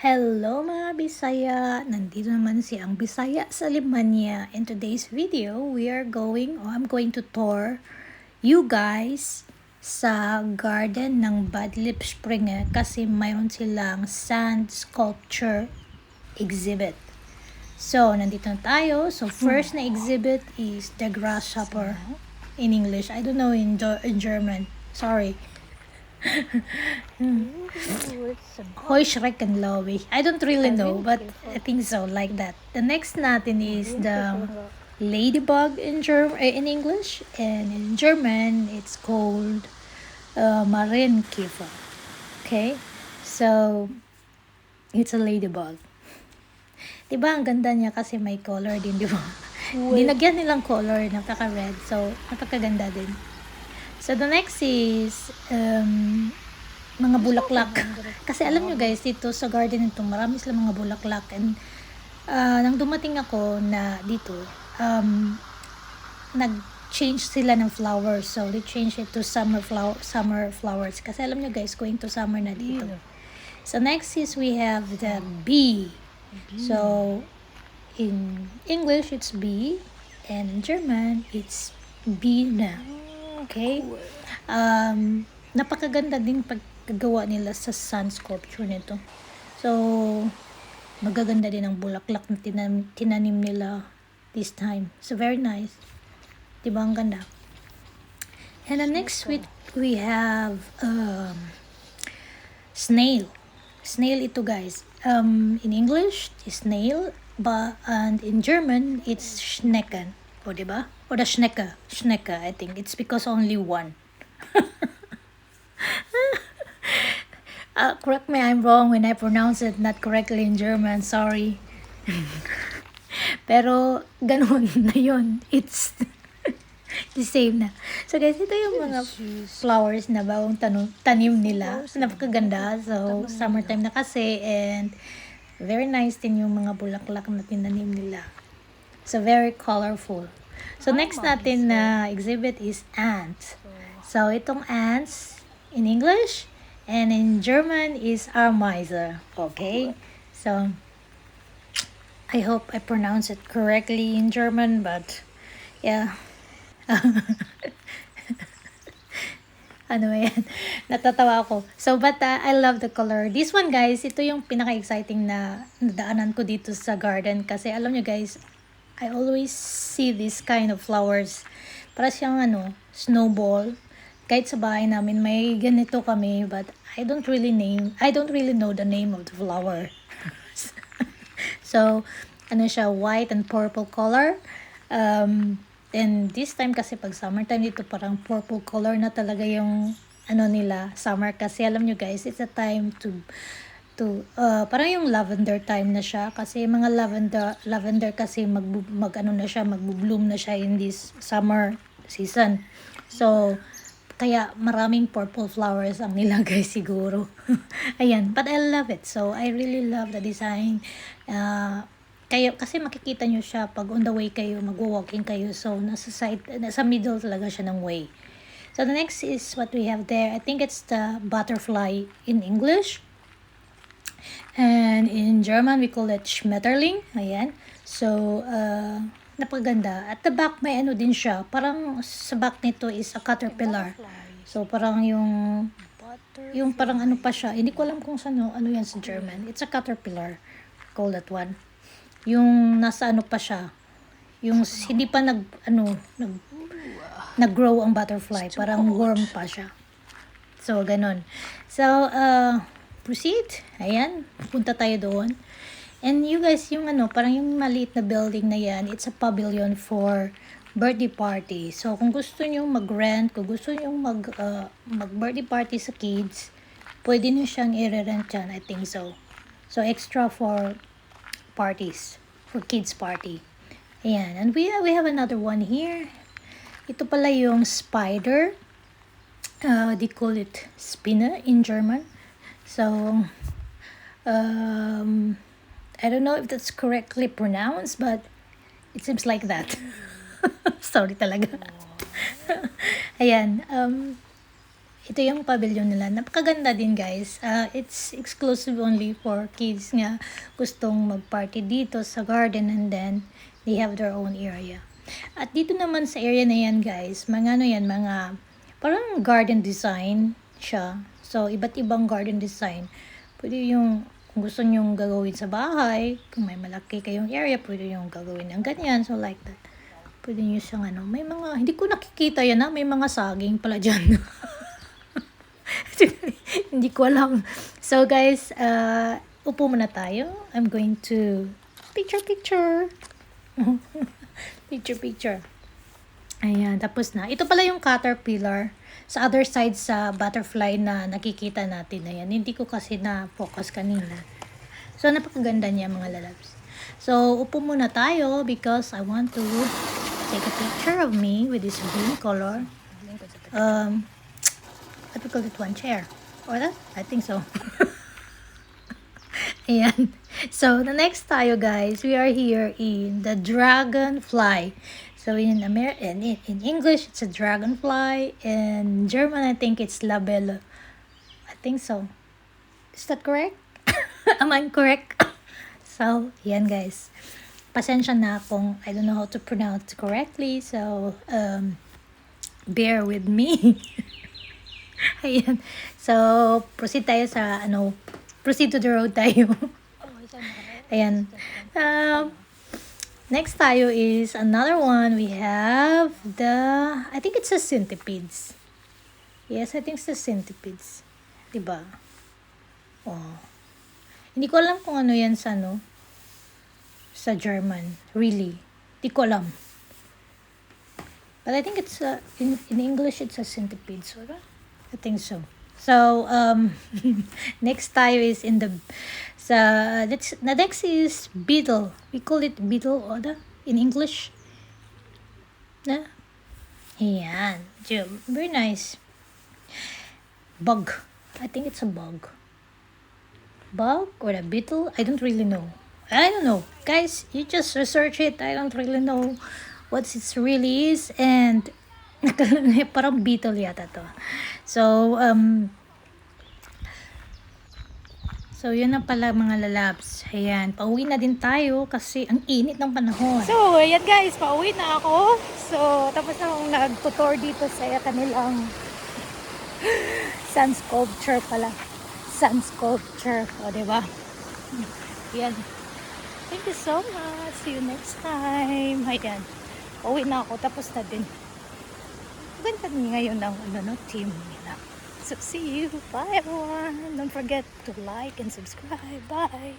Hello mga Bisaya! Nandito naman si ang Bisaya sa Limania. In today's video, I'm going to tour you guys sa garden ng Badlip Springer kasi mayroon silang sand sculpture exhibit. So, nandito na tayo. So, first na exhibit is the grasshopper in English. I don't know in German. Sorry. Heuschreckenlaube. I don't really know, but I think so, like that. The next natin is the ladybug in English, and in German, it's called Marienkäfer. Okay? So, it's a ladybug. Diba, ang ganda niya kasi may color din, diba? Dinagyan nilang color, napaka-red. So, napakaganda din. So, the next is mga bulaklak. Kasi alam nyo guys, dito sa garden nito, marami silang mga bulaklak. And nang dumating ako na dito, nag-change sila ng flowers. So, they changed it to summer flowers. Kasi alam nyo guys, going to summer na dito. So, next is we have the bee. So, in English, it's bee. And in German, it's Biene. Okay? Napakaganda din pagkagawa nila sa sand sculpture nito. So, magaganda din ang bulaklak na tinanim nila this time. So, very nice. Diba ang ganda? And the next we have snail. Snail ito guys. In English, is snail. And in German, it's Schnecken. O, diba? Or the Schnecke. Schnecke, I think. It's because only one. Correct me, I'm wrong when I pronounce it not correctly in German. Sorry. Pero, ganun na yun. It's the same na. So, guys, ito yung mga flowers na bagong tanim nila. Napakaganda. So, summertime na kasi. And, very nice din yung mga bulaklak na tinanim nila. So, very colorful. So, next natin na exhibit is ants. So, itong ants in English and in German is Ameise. Okay? So, I hope I pronounce it correctly in German, but yeah. Ano yan? Natatawa ako. So, but I love the color. This one, guys, ito yung pinaka-exciting na nadaanan ko dito sa garden. Kasi alam nyo, guys, I always see this kind of flowers. Para siyang, snowball. Kahit sa bahay namin, may ganito kami. But I don't really know the name of the flower. So, siya, white and purple color. And this time kasi pag summertime dito parang purple color na talaga yung nila summer kasi alam nyo guys it's a time to parang yung lavender time na siya kasi mga lavender kasi magbo-bloom na siya in this summer season. So kaya maraming purple flowers ang nilagay siguro. Ayan, but I love it. So I really love the design. Kasi makikita nyo siya pag on the way kayo, magwo-walking kayo. So, nasa middle talaga siya ng way. So, the next is what we have there. I think it's the butterfly in English. And in German, we call it Schmetterling. Ayan. So, napaganda. At the back, may din siya. Parang sa back nito is a caterpillar. So, parang yung parang pa siya. Hindi ko alam kung ano yan sa German. It's a caterpillar. Call that one. Yung nasa pa siya, yung hindi pa nag-grow ang butterfly, parang worm pa siya. So, ganun. So, proceed. Ayan, punta tayo doon. And you guys, yung parang yung maliit na building na yan, it's a pavilion for birthday party. So, kung gusto nyo mag-rent, kung gusto nyo mag-birthday party sa kids, pwede nyo siyang i-rent yan, I think so. So, extra for parties, for kids party. Ayan, and we have another one here. Ito pala yung spider. They call it Spinne in German. So, I don't know if that's correctly pronounced, but it seems like that. Sorry talaga. Ayan, ito yung pavilion nila. Napakaganda din guys. It's exclusive only for kids nga gustong mag-party dito sa garden, and then they have their own area. At dito naman sa area na yan guys, mga ano yan, mga parang garden design siya. So, iba't ibang garden design. Pwede yung kung gusto nyong gagawin sa bahay, kung may malaki kayong area, pwede yung gagawin ng ganyan. So, like that. Pwede nyo siyang ano, may mga, hindi ko nakikita yan may mga saging pala dyan. Hindi ko alam. So, guys, upo muna tayo. I'm going to picture. Picture. Ayan, tapos na. Ito pala yung caterpillar. Sa other side sa butterfly na nakikita natin. Ayan, hindi ko kasi na-focus kanina. So, napakaganda niya mga lalabs. So, upo muna tayo because I want to take a picture of me with this green color. What we call it, one chair. Or that? I think so. Ayan. So, the next tayo guys, we are here in the dragonfly. So, in English, it's a dragonfly. In German, I think it's labello. I think so. Is that correct? Am I correct? So, yan guys. Pasensya na kung I don't know how to pronounce correctly. So, bear with me. Ayan. So, proceed tayo sa, proceed to the road tayo. Ayan. Next tayo is another one. We have I think it's a centipedes. Yes, I think it's the centipedes. Diba? Oh. Hindi ko alam kung ano yan sa German. Really. Hindi ko alam. But I think it's, in English, it's a centipede. So, I think so. So, next tayo is in the next is beetle. We call it beetle oder in English. Na? Ayan. Very nice. Bug. I think it's a bug. Bug or a beetle? I don't really know. I don't know. Guys, you just research it. I don't really know what it really is. And parang beetle yata to. So, so, yun na pala mga lalabs. Ayan, pauwi na din tayo kasi ang init ng panahon. So, ayan guys, pauwi na ako. So, tapos na akong nag-tutor dito sa kanilang sun sculpture pala. Sun sculpture. O, diba? Ayan. Thank you so much. See you next time. Ayan. Pauwi na ako. Tapos na din. Ganda ngayon ng team nila. So, see you. Bye, everyone. Don't forget to like and subscribe. Bye.